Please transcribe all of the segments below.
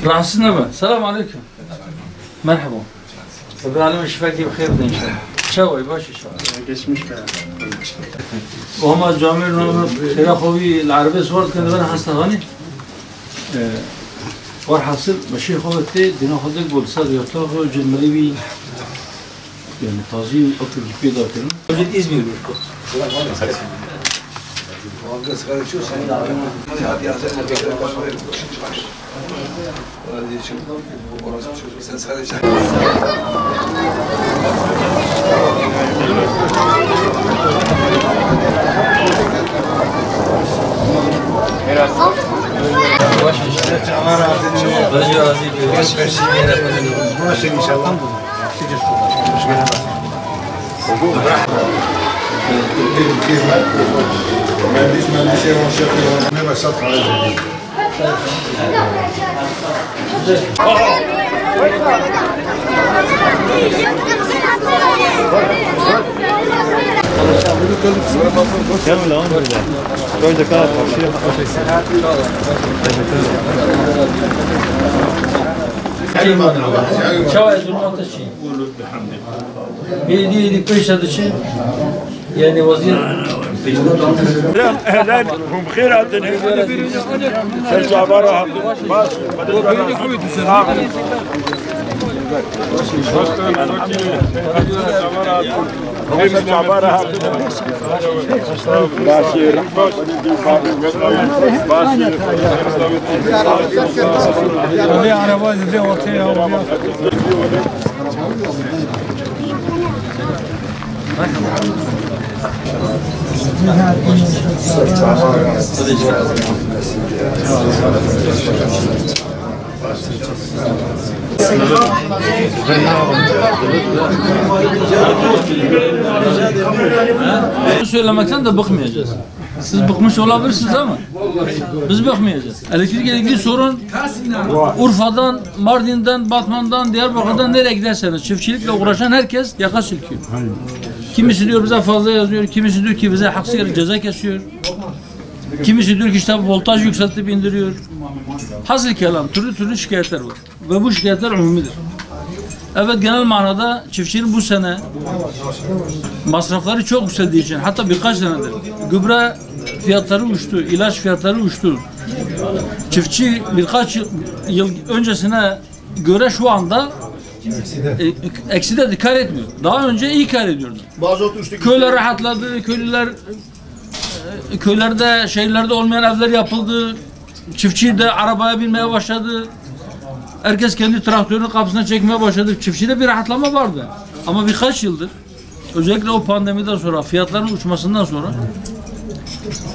راس النبى السلام عليكم مرحبا ربنا يعلم الشفاء بخير ان شاء الله شوي باشا شوي geçmiş be. وهم جامع خير خوي العربي صورت كان انا حسناني والحاصل ماشي خوتي دينا خدك بولسا يطلع جمالي بي يعني تازي اكل كده كده وجد ازمير بيكو كم لون ولا؟ كويس كات شيء شواهد المنطقة شيء دي بيش هذا الشيء يعني وزير اهلا هم بخير عندنا ترجع برا بس ترجع برا söylemekten de bıkmayacağız. Siz bıkmış olabilirsiniz ama biz bıkmayacağız. Elektrikle ilgili sorun Urfa'dan, Mardin'den, Batman'dan, Diyarbakır'dan nereye giderseniz çiftçilikle uğraşan herkes yaka silkiyor. Kimisi diyor bize fazla yazıyor, kimisi diyor ki bize haksız yere ceza kesiyor. Kimisi diyor ki işte voltaj yükseltip indiriyor. Hasıl kelam türlü şikayetler var. Ve bu şikayetler umumidir. Evet genel manada çiftçinin bu sene masrafları çok yükseldiği için hatta birkaç senedir gübre fiyatları uçtu, ilaç fiyatları uçtu. Çiftçi birkaç yıl öncesine göre şu anda ekside kar etmiyor. Daha önce iyi kar ediyordu. Köyler rahatladı, köylerde şehirlerde olmayan evler yapıldı. Çiftçi de arabaya binmeye başladı. Herkes kendi traktörünün kapısına çekmeye başladı. Çiftçide bir rahatlama vardı. Ama birkaç yıldır özellikle o pandemiden sonra fiyatların uçmasından sonra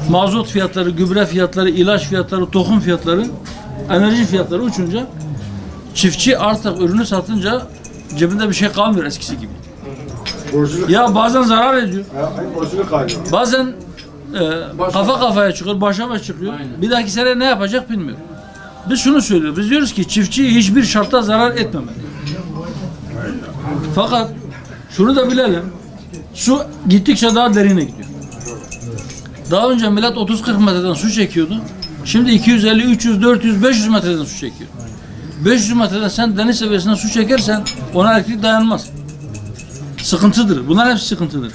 mazot fiyatları, gübre fiyatları, ilaç fiyatları, tohum fiyatları, enerji fiyatları uçunca çiftçi artık ürünü satınca cebinde bir şey kalmıyor eskisi gibi. Ya bazen zarar ediyor. Bazen kafa kafaya çıkıyor, başa baş çıkıyor. Bir dahaki sene ne yapacak bilmiyor. Biz şunu söylüyoruz. Biz diyoruz ki çiftçi hiçbir şartta zarar etmemeli. Fakat şunu da bilelim. Su gittikçe daha derine gidiyor. Daha önce millet 30-40 metreden su çekiyordu. Şimdi 250, 300, 400, 500 metreden su çekiyor. 500 metreden sen deniz seviyesinden su çekersen ona elektrik dayanmaz. Sıkıntıdır. Bunlar hepsi sıkıntıdır.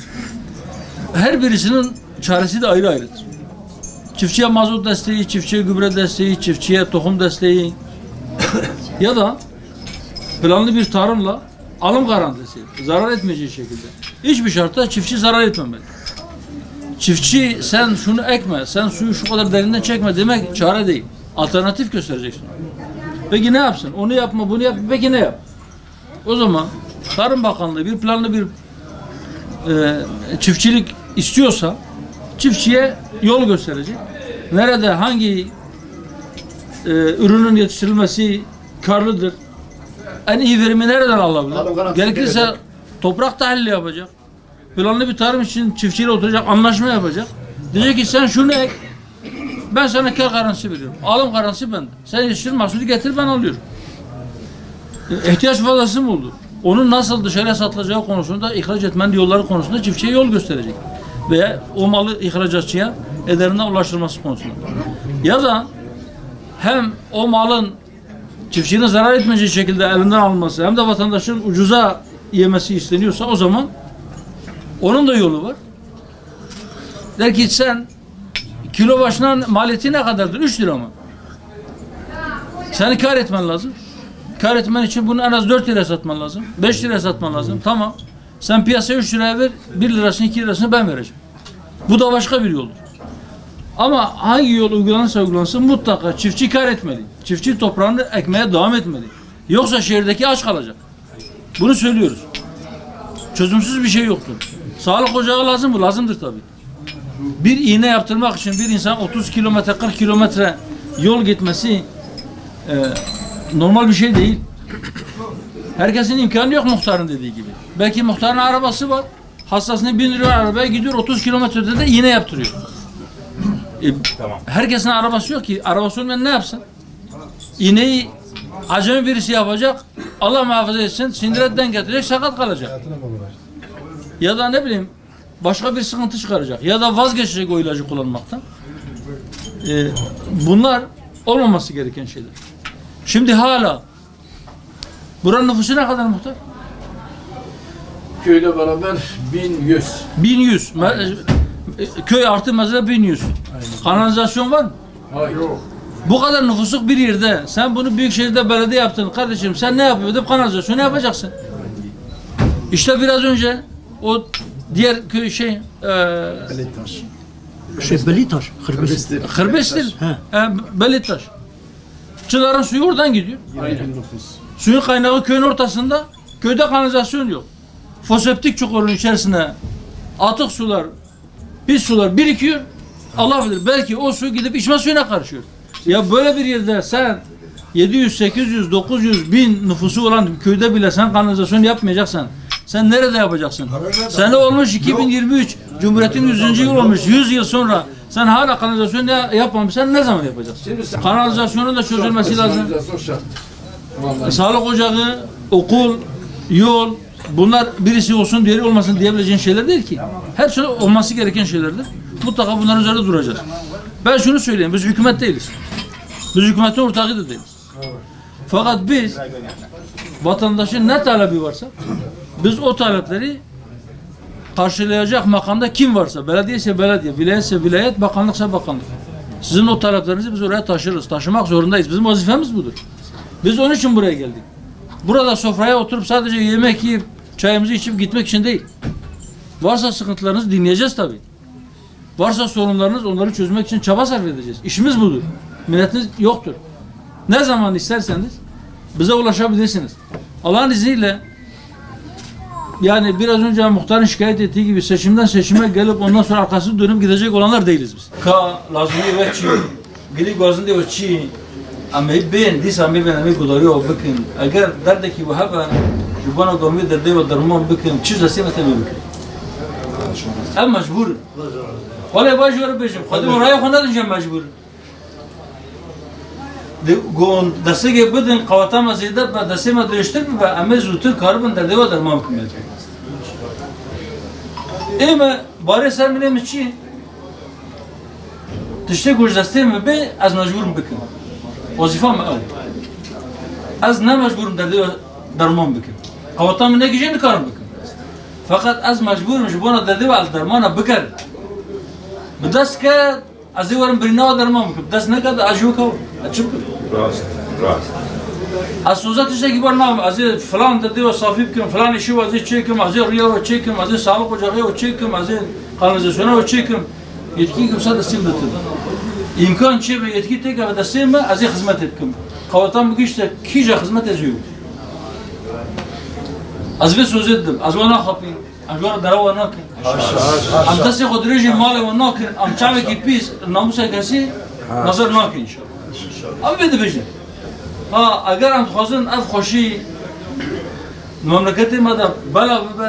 Her birisinin çaresi de ayrı ayrıdır. Çiftçiye mazot desteği, çiftçiye gübre desteği, çiftçiye tohum desteği ya da planlı bir tarımla alım garantisi, zarar etmeyeceği şekilde. Hiçbir şartta çiftçi zarar etmemeli. Çiftçi sen şunu ekme, sen suyu şu kadar derinden çekme demek çare değil. Alternatif göstereceksin. Peki ne yapsın? Onu yapma, bunu yap. Peki ne yap? O zaman Tarım Bakanlığı bir planlı bir çiftçilik istiyorsa çiftçiye yol gösterecek. Nerede hangi ürünün yetiştirilmesi karlıdır? En iyi verimi nereden alabilir? Gerekirse toprak tahlili yapacak. Planlı bir tarım için çiftçiyle oturacak, anlaşma yapacak. Diyecek ki sen şunu ek, Ben sana kar garantisi veriyorum. Alım garantisi bende. Sen yetiştirin mahsulü getir ben alıyorum. İhtiyaç fazlası mı oldu? Onun nasıl dışarıya satılacağı konusunda, ihraç etmenin yolları konusunda çiftçiye yol gösterecek. Veya o malı ihracatçıya ederine ulaştırması konusunda. Ya da hem o malın çiftçinin zarar etmeyeceği şekilde elinden alınması hem de vatandaşın ucuza yemesi isteniyorsa o zaman onun da yolu var. Der ki sen kilo başına maliyeti ne kadardır? 3 lira mı? Seni kar etmen lazım. Kar etmen için bunu en az 4 liraya satman lazım. 5 liraya satman lazım. Tamam. Sen piyasaya 3 liraya ver. 1 lirasını 2 lirasını ben vereceğim. Bu da başka bir yoldur. Ama hangi yol uygulanırsa uygulansın mutlaka çiftçi kar etmeli. Çiftçi toprağını ekmeye devam etmeli. Yoksa şehirdeki aç kalacak. Bunu söylüyoruz. Çözümsüz bir şey yoktur. Sağlık ocağı lazım mı? Lazımdır tabii. Bir iğne yaptırmak için bir insan 30 kilometre 40 kilometre yol gitmesi normal bir şey değil. Herkesin imkanı yok muhtarın dediği gibi. Belki muhtarın arabası var. Hastasını bindiriyor arabaya gidiyor 30 kilometrede de iğne yaptırıyor. Tamam. Herkesin arabası yok ki. Arabası olmayan ne yapsın? İğneyi acemi birisi yapacak. Allah muhafaza etsin. Sindiretten getirecek sakat kalacak. Ya da ne bileyim başka bir sıkıntı çıkaracak. Ya da vazgeçecek o ilacı kullanmaktan. Bunlar olmaması gereken şeyler. Şimdi hala buranın nüfusu ne kadar muhtar? Köyle beraber 1100. 1100. Köy artı mezre 1100. Kanalizasyon var mı? Hayır. Yok. Bu kadar nüfusluk bir yerde sen bunu büyükşehirde belediye yaptın kardeşim sen ne yapıyordun? Kanalizasyonu yapacaksın. İşte biraz önce o diğer köy Belitaş, Hırbistan. Hırbestir. Belitaş. Çınar'ın suyu oradan gidiyor. Aynen. Suyun kaynağı köyün ortasında. Köyde kanalizasyon yok. Foseptik çukurun içerisine atık sular, pis sular birikiyor. Allah bilir belki o su gidip içme suyuna karışıyor. Ya böyle bir yerde sen 700, 800, 900 bin nüfusu olan köyde bile sen kanalizasyon yapmayacaksan sen nerede yapacaksın? Sene olmuş 2023, Cumhuriyet'in 100. yıl olmuş, 100 yıl sonra sen hala kanalizasyon yapmamışsan ne zaman yapacaksın? Kanalizasyonun da çözülmesi lazım. Kanalizasyon şart. Vallahi. Sağlık ocağı, okul, yol, bunlar birisi olsun diğeri olmasın diyebileceğin şeyler değil ki. Hepsi olması gereken şeylerdir. Mutlaka bunların üzerinde duracağız. Ben şunu söyleyeyim, biz hükümet değiliz. Biz hükümetin ortağı da değiliz. Fakat biz vatandaşın ne talebi varsa biz o talepleri karşılayacak makamda kim varsa, belediye ise belediye, vilayet ise vilayet, bakanlıksa bakanlık. Sizin o taleplerinizi biz oraya taşırız. Taşımak zorundayız. Bizim vazifemiz budur. Biz onun için buraya geldik. Burada sofraya oturup sadece yemek yiyip çayımızı içip gitmek için değil. Varsa sıkıntılarınızı dinleyeceğiz tabii. Varsa sorunlarınız onları çözmek için çaba sarf edeceğiz. İşimiz budur. Milletiniz yoktur. Ne zaman isterseniz bize ulaşabilirsiniz. Allah'ın izniyle yani biraz önce muhtarın şikayet ettiği gibi seçimden seçime gelip ondan sonra arkasını dönüp gidecek olanlar değiliz biz. Ka lazım ve çi gidi gazın diyor çi ama ben disa ben gudari o bakın eğer derdeki bu hava jubana gami derde ve derman bakın çiz de sene tabii bakın. Ama mecbur. Valla başvuru beşim. Kadim oraya konadın cem mecbur. Gon dası gibi bedin kavata mazidat ve dası madreştir mi ve amel zutur karbon derde ve derman bakın. Ama bari sen bilem çi tişte gojdaste mi be az mecburum bakın. Vazifam al. Az ne mecburum derde ve derman bakın. Kavata mı ne gideceğini karım bakın. Fakat az mecburum şu bana derde ve dermana bakar. بدست که از این ورم برینه درمان میکنم دست نکرد اجو کو اچوب راست راست از سوزاتش که بار نام از فلان داده و صافی بکنم فلان شی و از چیکم از ریا و چیکم از سالق و جاگه و چیکم از kanalizasyon و چیکم yetki kimse destim dedim. İmkan çi ve yetki tek ve destim az hizmet etkim. Kavatan bu işte kice hizmet ediyor. Az ve söz ettim. Az bana kapı. Az bana darawa nakın. Am dست خود رژیم مال و ناکن ام چاوی کی پیس ناموس کسی نظر ناکن ام بده بجن ها اگر ام خوازن اف خوشی مملکت ما دا بلا ببا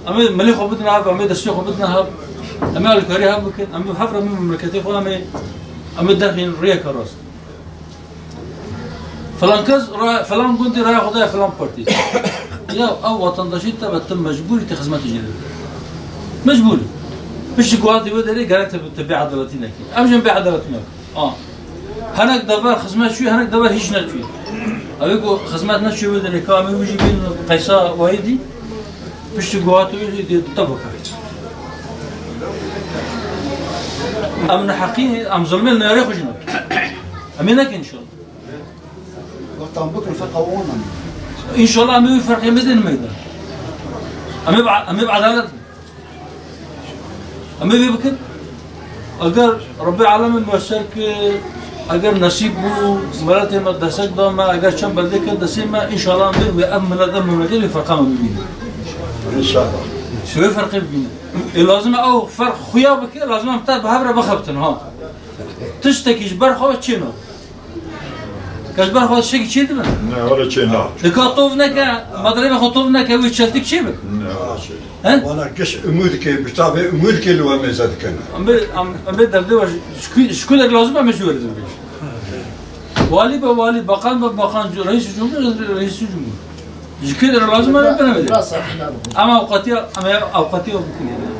ام ملی خو بدنا ام دستی خو بدنا ام الکاری ها بکن ام حفر من مملکتی خو ام Ama derken rüya karas. Falan kız, falan gündü raya Kudaya falan partisi. Ya av vatandaşı tabi mecburi te hizmet icra. Mecburi. Biş guati ve deri gerek tabi adaletine ki. Amcan bir adaletine. Hanak davar hizmet şu, hanak davar hiç ne şu. Abi ko hizmet ne şu ve deri kamil bici bin kaysa vahidi. Biş guati ve deri tabaka. أمن حقيقي أم ظلمنا يا ريخوجنا أمينك إن شاء الله وقتهم بكره فرقه وونا إن شاء الله أمي فرق يمدين ميدان أمي بعدالتنا أمي بكر أجر ربي عالم المؤسسك أجر نصيبه مراتي ما دسك دوما أجر شن بلدك دسيما إن شاء الله أمي وأمن الدم من كل فرقة من بينا ان شاء الله شو فرق بينا لازم أو فرق خيابك لازم أمتى بهبرة بخبتن ها تشتكيش برخو تشينو كاش برخو تشتكي تشيد من Ne öyle şey ne? لكاطوفنا كا مدري خطوفنا كا ويتشلتك شيء بك Ne öyle şey? ها وانا كش امودك بتابع امودك اللي هو ميزاتك انا أم بدردي وش شكلك لازم أمشي ورد بيش والي بوالي بقان بقان رئيس الجمهور رئيس الجمهور شكل لازم أنا بنعمل أما أوقاتي بكون